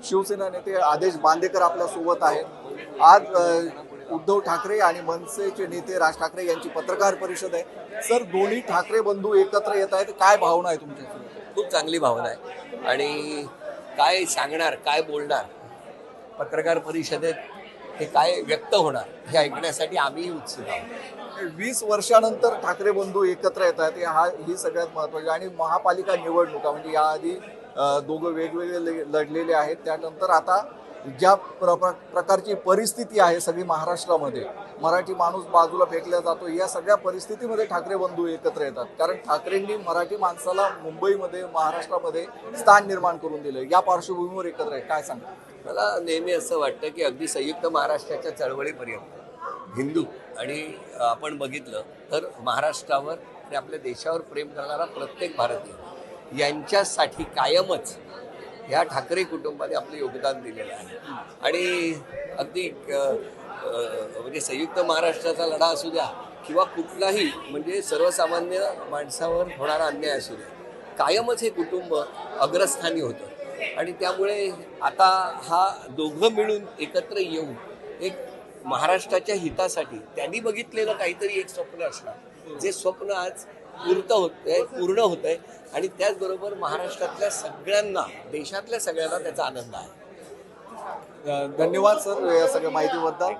शिवसेना नेते आदेश बांदेकर आपल्या सोबत आहेत। आज उद्धव ठाकरे आणि मनसेचे नेते राज ठाकरे यांची पत्रकार परिषद आहे। सर, दोन्ही ठाकरे बंधू एकत्र येत आहेत, काय भावना आहे तुमच्या? खूप चांगली भावना आहे आणि काय सांगणार, काय बोलणार, पत्रकार परिषदेत हे काय व्यक्त होणार हे ऐकण्यासाठी आम्ही उत्सुक आहोत। 20 वर्षानंतर ठाकरे बंधू एकत्र येत आहेत, ही सगळ्यात महत्त्वाची। आणि महापालिका निवडणुका म्हणजे याआधी दोघं वेगवेगळे लढलेले आहेत, त्यानंतर आता ज्या प्रकारची परिस्थिती आहे सगळी महाराष्ट्रामध्ये, मराठी माणूस बाजूला फेकला जातो, या सगळ्या परिस्थितीमध्ये ठाकरे बंधू एकत्र येतात। कारण ठाकरेंनी मराठी माणसाला मुंबईमध्ये, महाराष्ट्रामध्ये स्थान निर्माण करून दिलं, या पार्श्वभूमीवर एकत्र आहे, काय सांगा? मला नेहमी असं वाटतं की अगदी संयुक्त महाराष्ट्राच्या चळवळीपर्यंत हिंदू आणि आपण बघितलं तर महाराष्ट्रावर आणि आपल्या देशावर प्रेम करणारा प्रत्येक भारतीय यांच्यासाठी कायमच या ठाकरे कुटुंबाने आपलं योगदान दिलेलं आहे। आणि अगदी म्हणजे संयुक्त महाराष्ट्राचा लढा असू द्या किंवा कुठलाही म्हणजे सर्वसामान्य माणसावर होणारा अन्याय असू द्या, कायमच हे कुटुंब अग्रस्थानी होतं। आणि त्यामुळे आता हा दोघं मिळून एकत्र येऊन एक महाराष्ट्राच्या हितासाठी त्यांनी बघितलेलं काहीतरी एक स्वप्न असणार, जे स्वप्न आज पूर्ण होतंय आणि त्याचबरोबर महाराष्ट्रातल्या सगळ्यांना, देशातल्या सगळ्यांना त्याचा आनंद आहे। धन्यवाद सर या सगळ्या माहितीबद्दल।